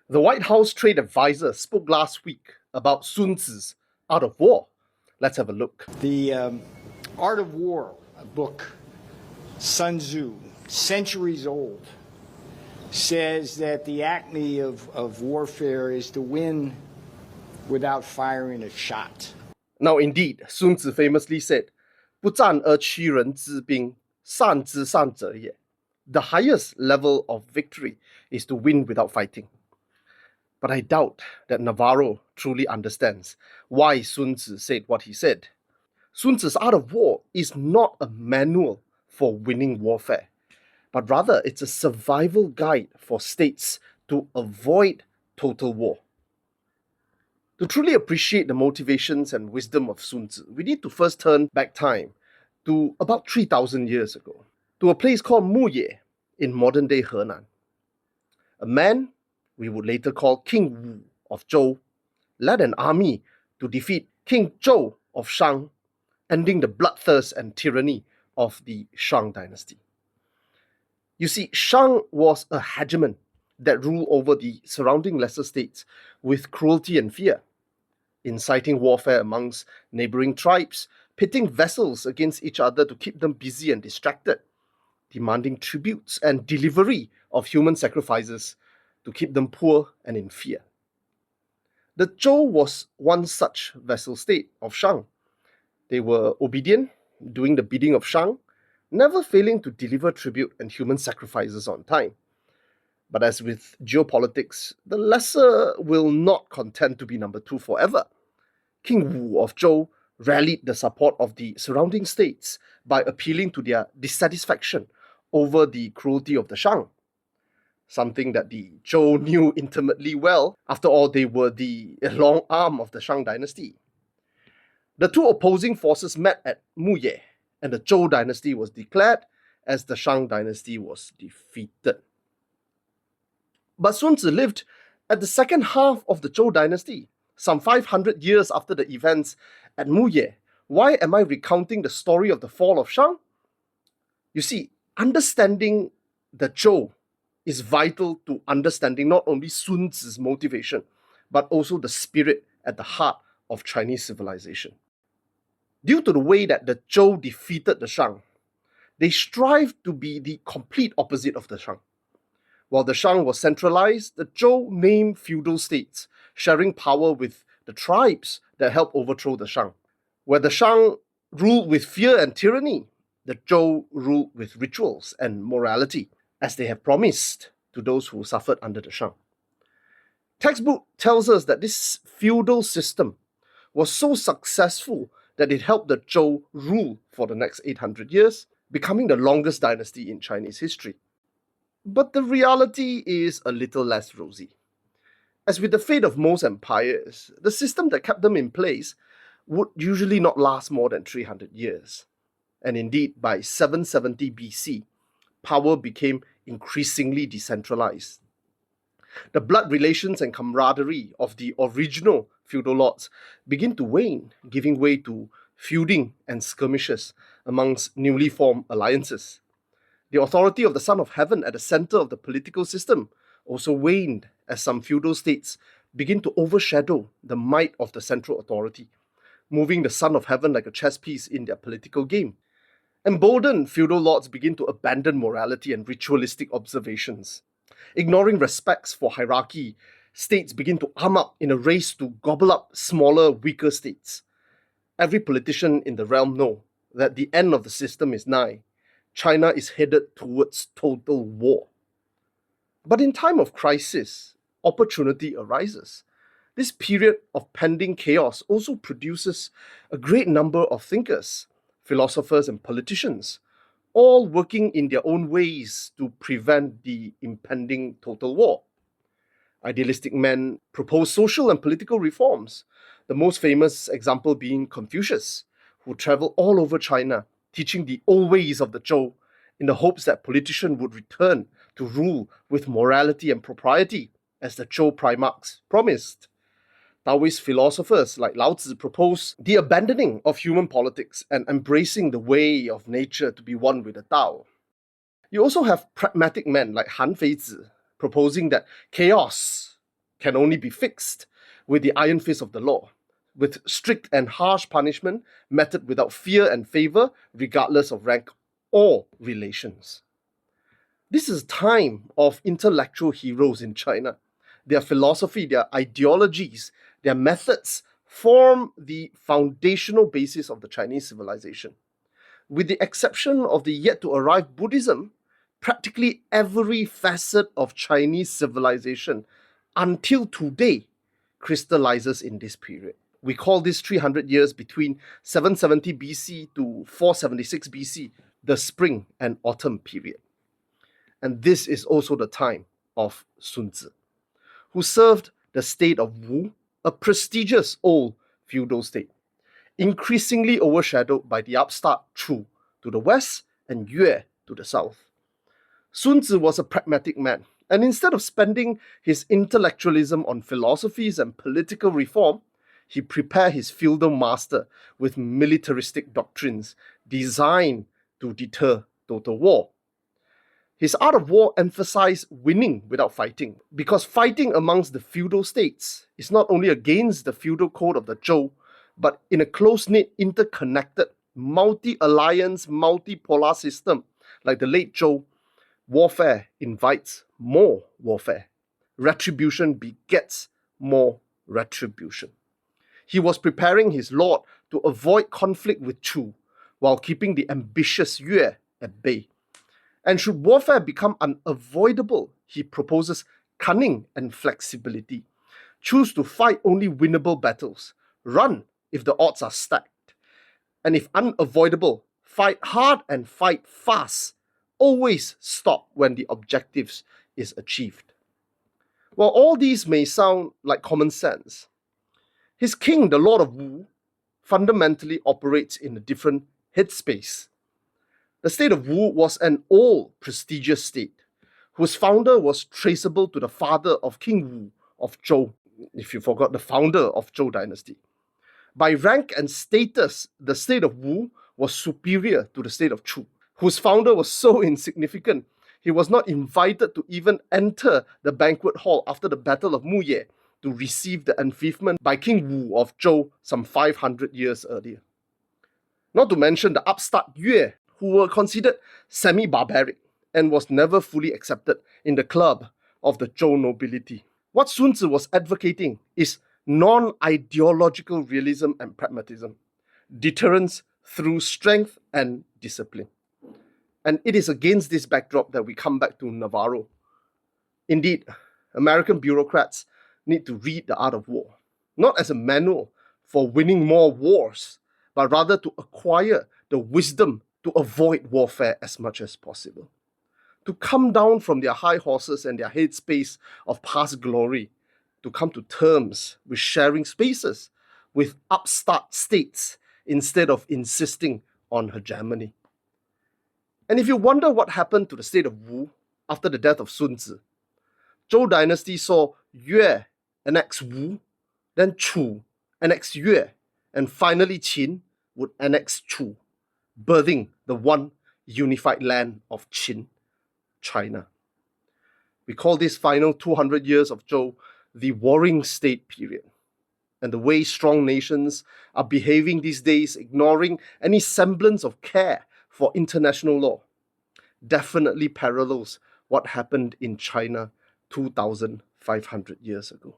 The White House trade advisor spoke last week about Sun Tzu's Art of War. Let's have a look. The Art of War, a book, Sun Tzu, centuries old, says that the acme of warfare is to win without firing a shot. Now, indeed, Sun Tzu famously said, 不战而屈人之兵，善之善者也. The highest level of victory is to win without fighting. But I doubt that Navarro truly understands why Sun Tzu said what he said. Sun Tzu's Art of War is not a manual for winning warfare, but rather it's a survival guide for states to avoid total war. To truly appreciate the motivations and wisdom of Sun Tzu, we need to first turn back time to about 3,000 years ago, to a place called Muye in modern-day Henan. A man we would later call King Wu of Zhou led an army to defeat King Zhou of Shang, ending the bloodthirst and tyranny of the Shang dynasty. You see, Shang was a hegemon that ruled over the surrounding lesser states with cruelty and fear, inciting warfare amongst neighboring tribes, pitting vassals against each other to keep them busy and distracted, demanding tributes and delivery of human sacrifices to keep them poor and in fear. The Zhou was one such vassal state of Shang. They were obedient, doing the bidding of Shang, never failing to deliver tribute and human sacrifices on time. But as with geopolitics, the lesser will not contend to be number two forever. King Wu of Zhou rallied the support of the surrounding states by appealing to their dissatisfaction over the cruelty of the Shang, something that the Zhou knew intimately well. After all, they were the long arm of the Shang dynasty. The two opposing forces met at Muye, and the Zhou dynasty was declared as the Shang dynasty was defeated. But Sun Tzu lived at the second half of the Zhou dynasty, some 500 years after the events at Muye. Why am I recounting the story of the fall of Shang? You see, understanding the Zhou is vital to understanding not only Sun Tzu's motivation, but also the spirit at the heart of Chinese civilization. Due to the way that the Zhou defeated the Shang, they strived to be the complete opposite of the Shang. While the Shang was centralized, the Zhou named feudal states, sharing power with the tribes that helped overthrow the Shang. Where the Shang ruled with fear and tyranny, the Zhou ruled with rituals and morality, as they have promised to those who suffered under the Shang. Textbook tells us that this feudal system was so successful that it helped the Zhou rule for the next 800 years, becoming the longest dynasty in Chinese history. But the reality is a little less rosy. As with the fate of most empires, the system that kept them in place would usually not last more than 300 years. And indeed, by 770 BC, power became increasingly decentralized. The blood relations and camaraderie of the original feudal lords begin to wane, giving way to feuding and skirmishes amongst newly formed alliances. The authority of the Son of Heaven at the center of the political system also waned as some feudal states begin to overshadow the might of the central authority, moving the Son of Heaven like a chess piece in their political game. Emboldened, feudal lords begin to abandon morality and ritualistic observations. Ignoring respects for hierarchy, states begin to arm up in a race to gobble up smaller, weaker states. Every politician in the realm knows that the end of the system is nigh. China is headed towards total war. But in time of crisis, opportunity arises. This period of pending chaos also produces a great number of thinkers, philosophers, and politicians, all working in their own ways to prevent the impending total war. Idealistic men propose social and political reforms, the most famous example being Confucius, who traveled all over China, teaching the old ways of the Zhou in the hopes that politicians would return to rule with morality and propriety, as the Zhou primarchs promised. Taoist philosophers like Lao Tzu propose the abandoning of human politics and embracing the way of nature to be one with the Tao. You also have pragmatic men like Han Feizi proposing that chaos can only be fixed with the iron fist of the law, with strict and harsh punishment meted without fear and favor, regardless of rank or relations. This is a time of intellectual heroes in China. Their philosophy, their ideologies, their methods form the foundational basis of the Chinese civilization. With the exception of the yet-to-arrive Buddhism, practically every facet of Chinese civilization until today crystallizes in this period. We call this 300 years between 770 BC to 476 BC the Spring and Autumn period. And this is also the time of Sun Tzu, who served the state of Wu, a prestigious old feudal state, increasingly overshadowed by the upstart Chu to the west and Yue to the south. Sun Tzu was a pragmatic man, and instead of spending his intellectualism on philosophies and political reform, he prepared his feudal master with militaristic doctrines designed to deter total war. His art of war emphasized winning without fighting, because fighting amongst the feudal states is not only against the feudal code of the Zhou, but in a close-knit, interconnected, multi-alliance, multipolar system like the late Zhou, warfare invites more warfare. Retribution begets more retribution. He was preparing his lord to avoid conflict with Chu while keeping the ambitious Yue at bay. And should warfare become unavoidable, he proposes cunning and flexibility. Choose to fight only winnable battles. Run if the odds are stacked. And if unavoidable, fight hard and fight fast. Always stop when the objectives is achieved. While all these may sound like common sense, his king, the Lord of Wu, fundamentally operates in a different headspace. The state of Wu was an old, prestigious state, whose founder was traceable to the father of King Wu of Zhou, if you forgot, the founder of Zhou dynasty. By rank and status, the state of Wu was superior to the state of Chu, whose founder was so insignificant, he was not invited to even enter the banquet hall after the Battle of Muye to receive the enfeoffment by King Wu of Zhou some 500 years earlier. Not to mention the upstart Yue, who were considered semi-barbaric and was never fully accepted in the club of the Zhou nobility. What Sun Tzu was advocating is non-ideological realism and pragmatism, deterrence through strength and discipline. And it is against this backdrop that we come back to Navarro. Indeed, American bureaucrats need to read The Art of War, not as a manual for winning more wars, but rather to acquire the wisdom to avoid warfare as much as possible, to come down from their high horses and their headspace of past glory, to come to terms with sharing spaces with upstart states instead of insisting on hegemony. And if you wonder what happened to the state of Wu after the death of Sun Tzu, Zhou dynasty saw Yue annex Wu, then Chu annex Yue, and finally Qin would annex Chu, birthing the one unified land of Qin, China. We call this final 200 years of Zhou the Warring State period. And the way strong nations are behaving these days, ignoring any semblance of care for international law, definitely parallels what happened in China 2,500 years ago.